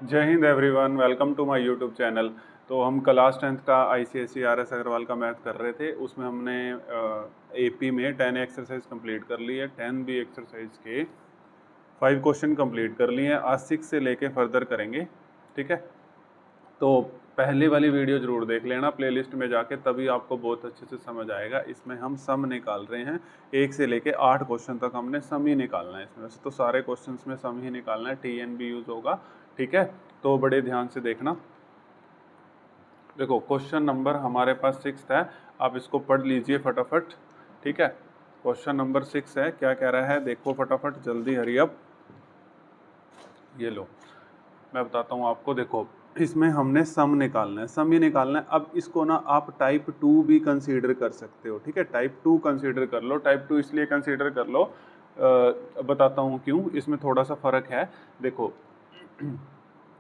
जय हिंद everyone, welcome to my YouTube channel. तो हम क्लास 10th का आईसीएसई आरएस अग्रवाल का मैथ कर रहे थे। उसमें हमने एपी में 10 एक्सरसाइज कंप्लीट कर ली है। 10 बी एक्सरसाइज के 5 क्वेश्चन कंप्लीट कर लिए हैं। आज 6 से लेके फर्दर करेंगे, ठीक है। तो पहली वाली वीडियो जरूर देख लेना प्लेलिस्ट में जाके, तभी आपको बहुत अच्छे से समझ आएगा। इसमें हम सम निकाल रहे हैं, 1 से लेके 8 क्वेश्चन तक हमने सम ही निकालना है। इसमें वैसे तो सारे क्वेश्चंस में सम ही निकालना है, टीएन भी यूज होगा, ठीक है। तो बड़े ध्यान से देखना। देखो क्वेश्चन नंबर हमारे पास 6 है, आप इसको पढ़ लीजिए फटाफट, ठीक है। क्वेश्चन नंबर 6 है, क्या कह रहा है देखो फटाफट, जल्दी हरी अप। ये लो, मैं बताता हूँ आपको। देखो इसमें हमने सम निकालना है, सम ही निकालना है। अब इसको ना आप टाइप 2 भी कंसीडर कर सकते हो, ठीक है। टाइप 2 कंसीडर कर लो। टाइप 2 इसलिए कंसीडर कर लो, बताता हूँ क्यों। इसमें थोड़ा सा फर्क है। देखो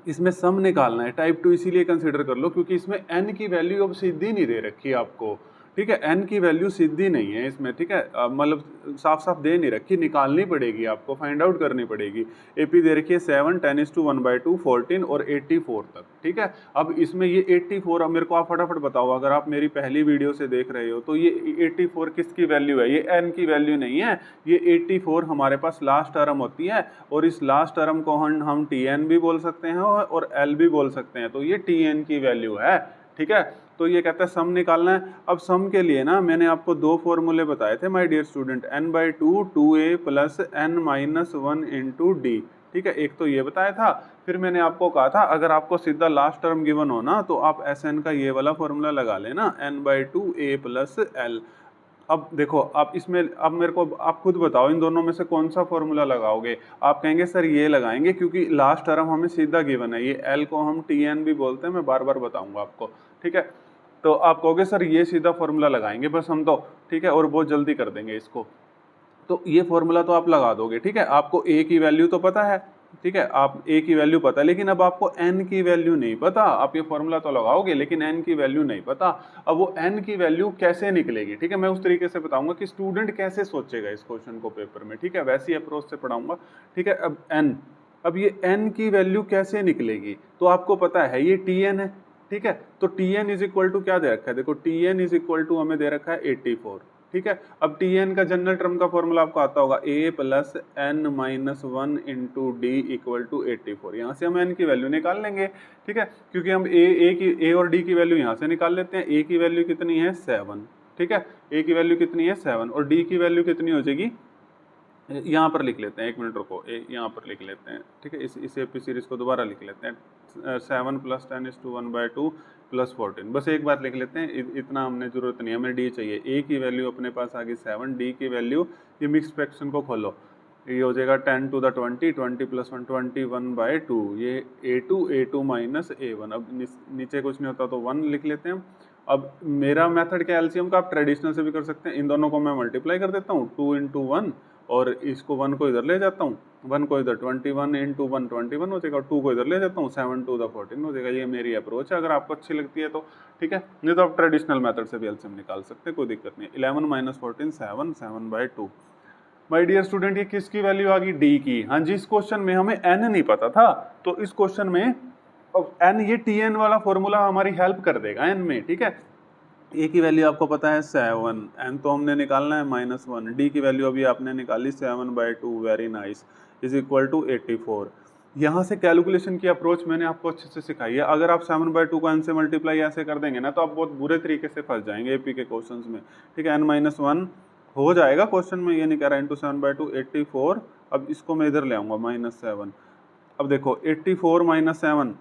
इसमें सम निकालना है, टाइप 2 इसीलिए कंसीडर कर लो क्योंकि इसमें n की वैल्यू अब सीधी नहीं दे रखी है आपको, ठीक है। n की वैल्यू सीधी नहीं है इसमें, ठीक है। मतलब साफ साफ दे नहीं रखी, निकालनी पड़ेगी आपको, फाइंड आउट करनी पड़ेगी। एपी दे रखी है 7, 10:1/2, 14 और 84 तक, ठीक है। अब इसमें ये 84, अब मेरे को आप फटाफट बताओ, अगर आप मेरी पहली वीडियो से देख रहे हो तो ये 84 किसकी वैल्यू है? ये n की वैल्यू नहीं है। ये 84 हमारे पास लास्ट टर्म होती है, और इस लास्ट टर्म को हम tn भी बोल सकते हैं और l भी बोल सकते हैं। तो ये tn की वैल्यू है, ठीक है। तो ये कहता है सम निकालना है। अब सम के लिए ना मैंने आपको 2 फॉर्मूले बताए थे my dear student, n/2 2a plus n-1 into D, ठीक है। एक तो ये बताया था, फिर मैंने आपको कहा था अगर आपको सीधा लास्ट टर्म गिवन हो ना तो आप Sn का ये वाला फॉर्मूला लगा लेना, n/2 a प्लस l। अब देखो आप इसमें, अब मेरे को आप खुद बताओ इन दोनों में से कौन सा फॉर्मूला लगाओगे। आप कहेंगे सर ये लगाएंगे क्योंकि लास्ट टर्म हमें सीधा गिवन है, ये एल को हम टीएन भी बोलते हैं, मैं बार बार बताऊंगा आपको, ठीक है। तो आप कहोगे सर ये सीधा फॉर्मूला लगाएंगे बस हम तो, ठीक है, और बहुत जल्दी कर देंगे इसको। तो ये फॉर्मूला तो आप लगा दोगे, ठीक है। आपको ए की वैल्यू तो पता है, ठीक है, आप ए की वैल्यू पता है, लेकिन अब आपको एन की वैल्यू नहीं पता। आप ये फॉर्मूला तो लगाओगे लेकिन एन की वैल्यू नहीं पता। अब वो एन की वैल्यू कैसे निकलेगी, ठीक है, मैं उस तरीके से बताऊंगा कि स्टूडेंट कैसे सोचेगा इस क्वेश्चन को पेपर में, ठीक है, वैसी अप्रोच से पढ़ाऊंगा, ठीक है। अब ये एन की वैल्यू कैसे निकलेगी, तो आपको पता है ये टी एन है, ठीक है। तो T N is equal to क्या दे रखा है, देखो T N is equal to हमें दे रखा है 84, ठीक है। अब टी एन का जनरल टर्म का फॉर्मूला आपको आता होगा, a plus n-1 into D equal to 84। यहाँ से हम n की वैल्यू निकाल लेंगे, ठीक है, क्योंकि हम a और d की वैल्यू यहाँ से निकाल लेते हैं। a की वैल्यू कितनी है 7, ठीक है, a की वैल्यू कितनी है 7 और d की वैल्यू कितनी हो जाएगी, यहाँ पर लिख लेते हैं, 1 मिनट रुको, यहाँ पर लिख लेते हैं, ठीक है। इस एपी सीरीज को दोबारा लिख लेते हैं, 7 प्लस 10⁻1/2 प्लस 14, बस एक बार लिख लेते हैं, इतना हमने जरूरत नहीं, हमें डी चाहिए। ए की वैल्यू अपने पास आ गई 7, डी की वैल्यू, ये मिक्स फ्रैक्शन को खोलो, ये हो जाएगा 10⁻20, 20 + 1 21/2, ये a2 माइनस a1। अब नीचे कुछ नहीं होता तो 1 लिख लेते हैं। अब मेरा मेथड क्या एलसीएम का, आप ट्रेडिशनल से भी कर सकते हैं। इन दोनों को मैं मल्टीप्लाई कर देता हूँ, 2 × 1, और इसको 1 को इधर ले जाता हूँ, 1 को इधर, 21 × 1 21 हो जाएगा, 2 को इधर ले जाता हूँ, 7 × 14 हो जाएगा। ये मेरी अप्रोच है, अगर आपको अच्छी लगती है तो, ठीक है, नहीं तो आप ट्रेडिशनल मेथड से भी एलसीएम निकाल सकते हैं, कोई दिक्कत नहीं। 11 - 14 7, 7/2। माय डियर स्टूडेंट, ये किसकी वैल्यू आ गई, डी की। हाँ जी, इस क्वेश्चन में हमें एन नहीं पता था, तो इस क्वेश्चन में अब एन, ये टी एन वाला फॉर्मूला हमारी हेल्प कर देगा एन में, ठीक है। ए की वैल्यू आपको पता है 7, एन तो हमने निकालना है -1, डी की वैल्यू अभी आपने निकाली 7/2, very nice, is equal to 84। यहाँ से कैलकुलेशन की अप्रोच मैंने आपको अच्छे से सिखाई है। अगर आप 7/2 को एन से मल्टीप्लाई ऐसे कर देंगे ना तो आप बहुत बुरे तरीके से फंस जाएंगे एपी के क्वेश्चंस में, ठीक है। n-1 हो जाएगा क्वेश्चन में, ये नहीं कह रहा, इंटू 7/2 84। अब इसको मैं इधर ले आऊंगा -7। अब देखो 84 - 7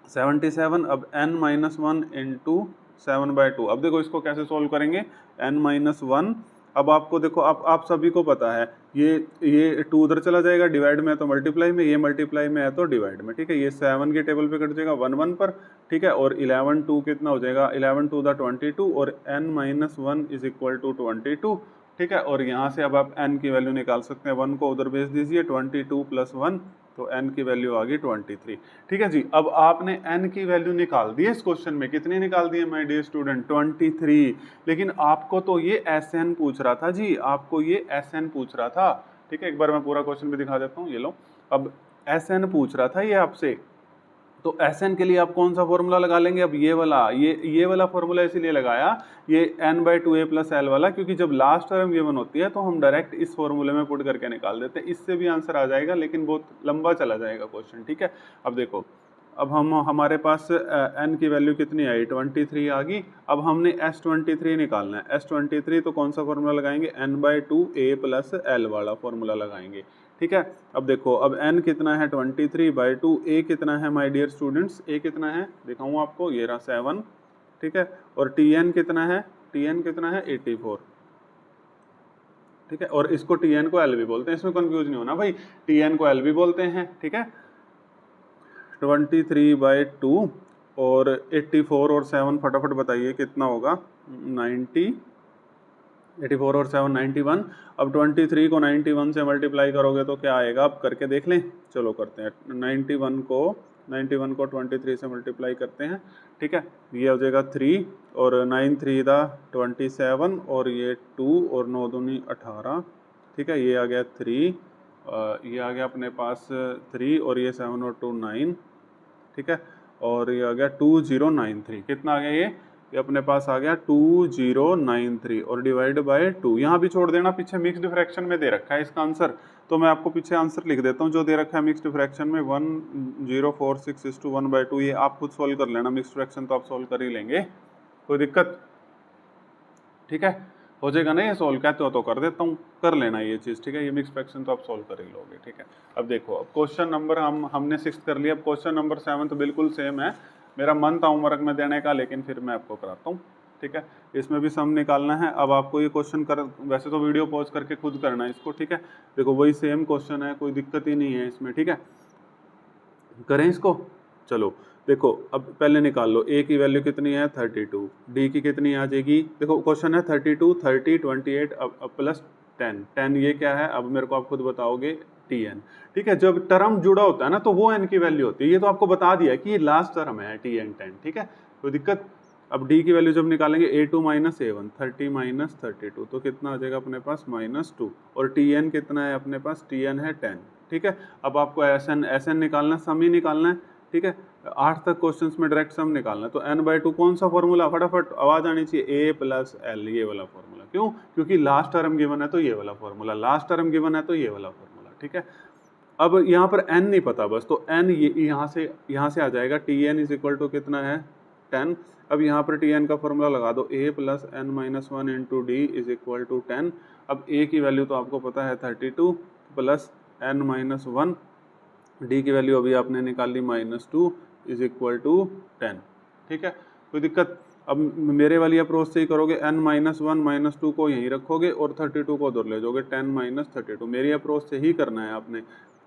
77, अब n-1 इंटू 7/2। अब देखो इसको कैसे सोल्व करेंगे, n-1। अब आपको देखो, आप सभी को पता है ये 2 उधर चला जाएगा, डिवाइड में है तो मल्टीप्लाई में, ये मल्टीप्लाई में है तो डिवाइड में, ठीक है। ये 7 के टेबल पे कट जाएगा 1 1 पर, ठीक है, और 11 2 कितना हो जाएगा, 11 2 22, और n-1 इज इक्वल टू 22, ठीक है। और यहाँ से अब आप n की वैल्यू निकाल सकते हैं, 1 को उधर भेज दीजिए, 22 + 1, तो n की वैल्यू आ गई 23, ठीक है जी। अब आपने n की वैल्यू निकाल दी है इस क्वेश्चन में, कितनी निकाल दी है माय डियर स्टूडेंट, 23। लेकिन आपको तो ये Sn पूछ रहा था जी, आपको ये Sn पूछ रहा था, ठीक है। एक बार मैं पूरा क्वेश्चन भी दिखा देता हूँ, ये लो। अब Sn पूछ रहा था ये आपसे, तो Sn के लिए आप कौन सा फॉर्मूला लगा लेंगे, अब ये वाला फॉर्मूला इसीलिए लगाया, ये n/2a + l वाला, क्योंकि जब लास्ट टर्म गिवन होती है तो हम डायरेक्ट इस फॉर्मूले में पुट करके निकाल देते हैं। इससे भी आंसर आ जाएगा, लेकिन बहुत लंबा चला जाएगा क्वेश्चन, ठीक है। अब देखो, अब हमारे पास n की वैल्यू कितनी आई, 23 आ गई। अब हमने S23 निकालना है। S23 तो कौन सा फॉर्मूला लगाएंगे, n/2a + l वाला फॉर्मूला लगाएंगे, ठीक है। अब देखो, अब n कितना है 23/2, a कितना है माय डियर स्टूडेंट्स, a कितना है दिखाऊँ आपको, ये रहा 7, ठीक है। और tn कितना है, tn कितना है 84, ठीक है। और इसको tn को l भी बोलते हैं, इसमें कंफ्यूज नहीं होना भाई, tn को l भी बोलते हैं, ठीक है। 23/2 और 84 और 7 फटाफट बताइए कितना होगा, 90, 84 और 7 91। अब 23 को 91 से मल्टीप्लाई करोगे तो क्या आएगा, अब करके देख लें, चलो करते हैं। 91 को 23 से मल्टीप्लाई करते हैं, ठीक है। ये हो जाएगा 3 और 9 3 27 और ये 2 और 9 दूनी 18, ठीक है। ये आ गया 3, ये आ गया अपने पास 3 और ये 7 और 2 9, ठीक है। और ये आ गया 2093, कितना आ गया ये अपने पास आ गया 2093 और डिवाइड बाय 2। यहाँ भी छोड़ देना, पीछे मिक्स्ड फ्रैक्शन में दे रखा है इसका आंसर, तो मैं आपको पीछे आंसर लिख देता हूँ जो दे रखा है मिक्स्ड फ्रैक्शन में, 1046:1/2। ये आप खुद सोल्व कर लेना, मिक्स्ड फ्रैक्शन तो आप सोल्व कर ही लेंगे, कोई दिक्कत, ठीक है। हो जाएगा ना ये सोल्व, कहते हो तो कर देता हूँ, कर लेना ये चीज़, ठीक है। ये मिक्स फ्रैक्शन तो आप सोल्व कर ही लोगे, ठीक है। अब देखो, अब क्वेश्चन नंबर हमने 6 कर लिया। अब क्वेश्चन नंबर 7 तो बिल्कुल सेम है, मेरा मन था होमवर्क में देने का, लेकिन फिर मैं आपको कराता हूँ, ठीक है। इसमें भी सम निकालना है। अब आपको ये क्वेश्चन वैसे तो वीडियो पॉज करके खुद करना है इसको, ठीक है। देखो वही सेम क्वेश्चन है, कोई दिक्कत ही नहीं है इसमें, ठीक है। करें इसको, चलो देखो, अब पहले निकाल लो, a की वैल्यू कितनी है 32, d की कितनी आ जाएगी, देखो क्वेश्चन है 32 30 28 प्लस 10 ये क्या है, अब मेरे को आप खुद बताओगे tn, ठीक है। जब टर्म जुड़ा होता है ना तो वो n की वैल्यू होती है, ये तो आपको बता दिया कि ये लास्ट टर्म है tn 10, ठीक है, कोई दिक्कत। अब d की वैल्यू जब निकालेंगे a2 - a1 30 - 32 तो कितना आ जाएगा अपने पास -2, और tn कितना है अपने पास, tn है 10, ठीक है। अब आपको SN निकालना, सम ही निकालना है, ठीक है। 8 तक क्वेश्चंस में डायरेक्ट सम निकालना है, तो n/2 कौन सा फॉर्मूला, फटाफट आवाज आनी चाहिए, a + l, ये वाला फॉर्मूला। क्यों, क्योंकि लास्ट टर्म गिवन है तो ये वाला फॉर्मूला, लास्ट टर्म गिवन है तो ये वाला फॉर्मूला, ठीक है। अब यहाँ पर n नहीं पता बस, तो n यहाँ से आ जाएगा, tn = कितना है 10। अब यहाँ पर tn का फॉर्मूला लगा दो, a + n - 1 × d = 10। अब a की वैल्यू तो आपको पता है 32 + n - 1, d की वैल्यू अभी आपने निकाली -2 = 10, ठीक है, कोई दिक्कत। अब मेरे वाली अप्रोच से ही करोगे, n - 1 - 2 को यहीं रखोगे और 32 को उधर ले जाओगे, 10 - 32, मेरी अप्रोच से ही करना है आपने।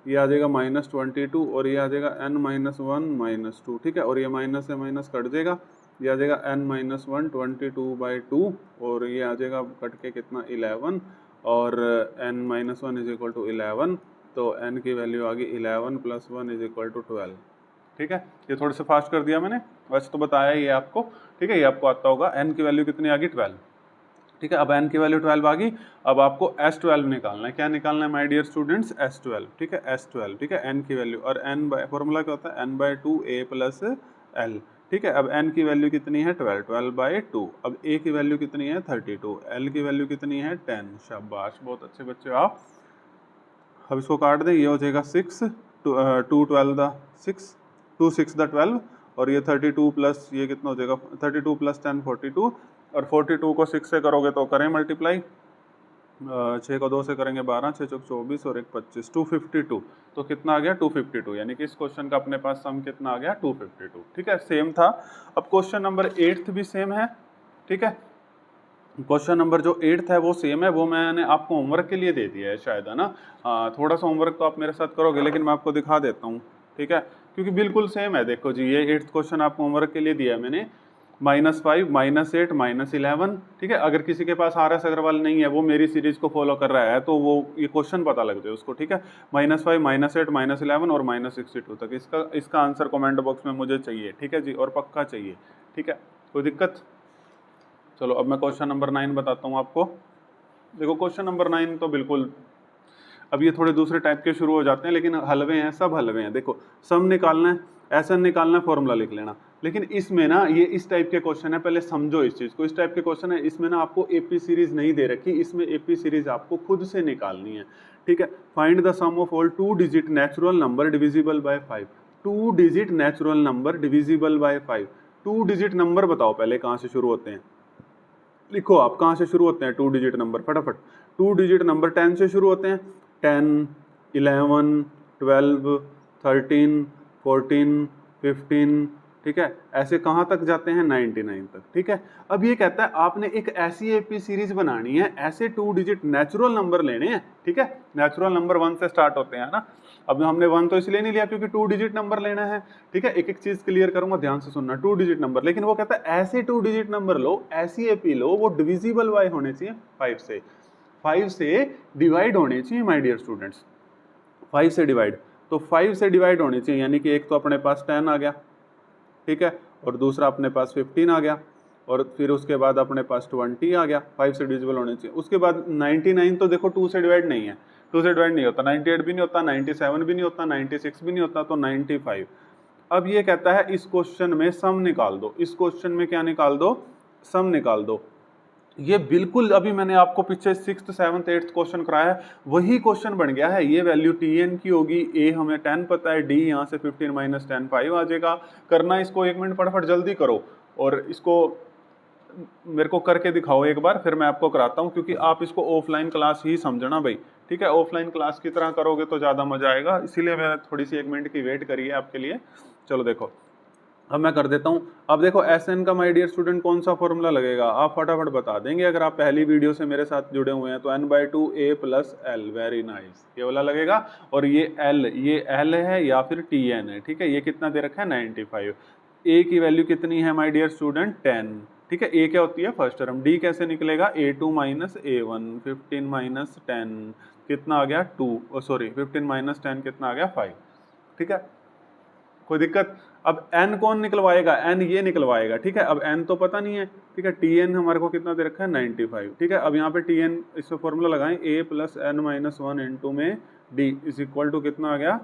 ये आ जाएगा -22 और ये आ जाएगा n - 1 - 2, ठीक है। और ये माइनस से माइनस कट जाएगा, ये आ जाएगा n - 1 22/2 और ये आ जाएगा कट के कितना 11, और n - 1 = 11, तो n की वैल्यू आ गई 11 + 1 = 12, ठीक है। ये थोड़े से फास्ट कर दिया मैंने, वैसे तो बताया ये आपको, ठीक है, ये आपको आता होगा। n की वैल्यू कितनी आ गई 12, ठीक है। अब n की वैल्यू 12 आ गई, अब आपको S12 निकालना है। क्या निकालना है माय डियर स्टूडेंट्स, S12, ठीक है, S12, ठीक है। n की वैल्यू, और n फॉर्मूला क्या होता है, n/2 a + l, ठीक है। अब n की वैल्यू कितनी है 12/2। अब a की वैल्यू कितनी है 32, l की वैल्यू कितनी है 10, शाबाश, बहुत अच्छे बच्चे हो आप। अब इसको काट दें, ये हो जाएगा 6 2 12 6 2 6 12, और ये 32 प्लस ये कितना हो जाएगा 32 + 10 42, और 42 को 6 से करोगे तो करें मल्टीप्लाई, 6 को 2 से करेंगे 12, 6 चौक 24 और 1 25, 252, तो कितना आ गया 252, यानी कि इस क्वेश्चन का अपने पास सम कितना आ गया 252, ठीक है, सेम था। अब क्वेश्चन नंबर 8 भी सेम है, ठीक है। क्वेश्चन नंबर जो 8 है वो सेम है, वो मैंने आपको होमवर्क के लिए दे दिया है शायद, है ना। थोड़ा सा होमवर्क तो आप मेरे साथ करोगे, लेकिन मैं आपको दिखा देता हूँ, ठीक है, क्योंकि बिल्कुल सेम है। देखो जी, ये 8th क्वेश्चन आपको होमवर्क के लिए दिया है मैंने, -5 -8 -11, ठीक है। अगर किसी के पास RS अग्रवाल नहीं है, वो मेरी सीरीज को फॉलो कर रहा है, तो वो ये क्वेश्चन पता लग जाए उसको, ठीक है। -5 -8 -11 और -62 तक इसका आंसर कमेंट बॉक्स में मुझे चाहिए, ठीक है जी, और पक्का चाहिए, ठीक है, कोई दिक्कत। चलो अब मैं क्वेश्चन नंबर 9 बताता हूँ आपको। देखो क्वेश्चन नंबर 9 तो बिल्कुल, अब ये थोड़े दूसरे टाइप के शुरू हो जाते हैं, लेकिन हलवे हैं, सब हलवे हैं। देखो सम निकालना है, SN निकालना है, फॉर्मूला लिख लेना। लेकिन इसमें ना ये इस टाइप के क्वेश्चन है, पहले समझो इस चीज को। इस टाइप के क्वेश्चन है, इसमें ना आपको AP सीरीज नहीं दे रखी, इसमें AP सीरीज आपको खुद से निकालनी है, ठीक है। Find the sum of all 2 digit natural number divisible by 5। 2 digit natural number divisible by 5। 2 digit number बताओ पहले कहाँ से शुरू होते हैं, लिखो आप कहाँ से शुरू होते हैं 2 डिजिट नंबर फटाफट। 2 डिजिट नंबर 10 से शुरू होते हैं, 10, 11, 12, 13, 14, 15, ठीक है। ऐसे कहाँ तक जाते हैं 99 तक, ठीक है। अब ये कहता है आपने एक ऐसी AP सीरीज बनानी है, ऐसे 2 डिजिट नेचुरल नंबर लेने हैं, ठीक है। नेचुरल नंबर 1 से स्टार्ट होते हैं ना। अब हमने 1 तो इसलिए नहीं लिया क्योंकि 2 डिजिट नंबर लेना है, ठीक है। एक एक चीज क्लियर करूंगा, ध्यान से सुनना। 2 डिजिट नंबर, लेकिन वो कहता है ऐसे 2 डिजिट नंबर लो, ऐसी AP लो, वो डिविजिबल बाय होने चाहिए 5 से, 5 से डिवाइड होने चाहिए माय डियर स्टूडेंट्स। 5 से डिवाइड, तो 5 से डिवाइड होने चाहिए, यानी कि एक तो अपने पास 10 आ गया, ठीक है, और दूसरा अपने पास 15 आ गया, और फिर उसके बाद अपने पास 20 आ गया, 5 से डिविजिबल होने चाहिए। उसके बाद 99 तो देखो 2 से डिवाइड नहीं है, 2 से डिवाइड नहीं होता, 98 भी नहीं होता, 97 भी नहीं होता, 96 भी नहीं होता, तो 95। अब ये कहता है इस क्वेश्चन में सम निकाल दो, इस क्वेश्चन में क्या निकाल दो, सम निकाल दो। ये बिल्कुल अभी मैंने आपको पीछे 6th 7th 8th क्वेश्चन कराया है, वही क्वेश्चन बन गया है। ये वैल्यू TN की होगी, A हमें 10 पता है, D यहाँ से 15 - 10 5 आ जाएगा। करना इसको 1 मिनट फटाफट जल्दी करो, और इसको मेरे को करके दिखाओ एक बार, फिर मैं आपको कराता हूँ, क्योंकि आप इसको ऑफलाइन क्लास ही समझना भाई, ठीक है। ऑफलाइन क्लास की तरह करोगे तो ज़्यादा मजा आएगा, इसीलिए मैंने थोड़ी सी 1 मिनट की वेट करी है आपके लिए। चलो देखो, अब मैं कर देता हूँ। अब देखो SN का माय डियर स्टूडेंट कौन सा फॉर्मूला लगेगा, आप फटाफट बता देंगे अगर आप पहली वीडियो से मेरे साथ जुड़े हुए हैं। तो n/2 A + L, very nice, ये वाला लगेगा। और ये L है या फिर TN है, ठीक है। ये कितना दे रखा है 95। A की वैल्यू कितनी है माय डियर स्टूडेंट 10, ठीक है। A क्या होती है फर्स्ट टर्म। D कैसे निकलेगा A2 - A1, 15 - 10 कितना आ गया 2, सॉरी 15 - 10 कितना आ गया 5, ठीक है। कोई दिक्कत। अब n कौन निकलवाएगा, n ये निकलवाएगा, ठीक है। अब n तो पता नहीं है, ठीक है। TN हमारे को कितना दे रखा है 95, ठीक है। अब यहाँ पे TN इसमें फॉर्मूला लगाएं, A + n - 1 इनटू में D = कितना आ गया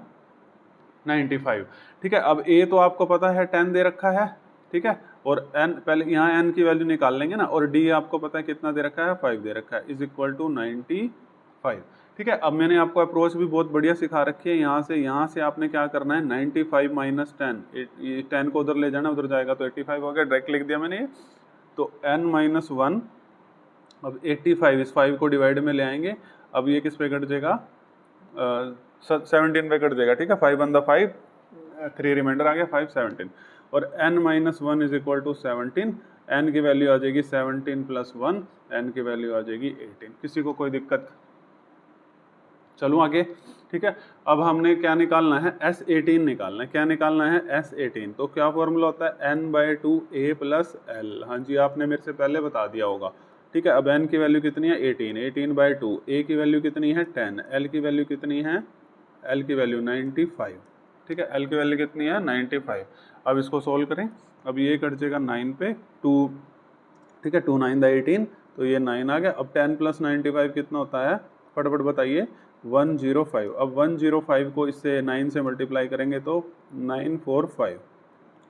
95, ठीक है। अब A तो आपको पता है 10 दे रखा है, ठीक है। और n पहले यहाँ n की वैल्यू निकाल लेंगे ना, और D आपको पता है कितना दे रखा है 5 दे रखा है, = 95, ठीक है। अब मैंने आपको अप्रोच भी बहुत बढ़िया सिखा रखी है। यहाँ से आपने क्या करना है 95 - 10, ये 10 को उधर ले जाना, उधर जाएगा तो 85 हो गया, डायरेक्ट लिख दिया मैंने ये। तो n - 1, अब 85 इस 5 को डिवाइड में ले आएंगे। अब ये किस पे कट जाएगा 17 पे कट जाएगा, ठीक है। 5 × 5, 3 रिमाइंडर आ गया 5 17, और n - 1 = 17। n की वैल्यू आ जाएगी 17 + 1, n की वैल्यू आ जाएगी 18। किसी को कोई दिक्कत? चलो आगे, ठीक है। अब हमने क्या निकालना है S18 निकालना है। क्या निकालना है S18, तो क्या फॉर्मूला होता है n/2 A + L। हाँ जी, आपने मेरे से पहले बता दिया होगा, ठीक है। अब n की वैल्यू कितनी है 18, 18/2, A की वैल्यू कितनी है 10, L की वैल्यू कितनी है, L की वैल्यू 95, ठीक है। L की वैल्यू कितनी है 95। अब इसको सोल्व करें, अब ये कट जाएगा 9 पे 2, ठीक है। 2 9 × 18, तो ये 9 आ गया। अब 10 + 95 कितना होता है फटाफट बताइए 105। अब 105 को इससे 9 से मल्टीप्लाई करेंगे तो 945,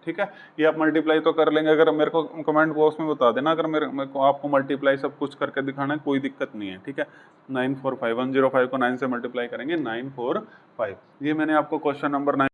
ठीक है। ये आप मल्टीप्लाई तो कर लेंगे, अगर मेरे को कमेंट बॉक्स में बता देना अगर मेरे को आपको मल्टीप्लाई सब कुछ करके दिखाना है, कोई दिक्कत नहीं है, ठीक है। 945, 105 को 9 से मल्टीप्लाई करेंगे 945। ये मैंने आपको क्वेश्चन नंबर 9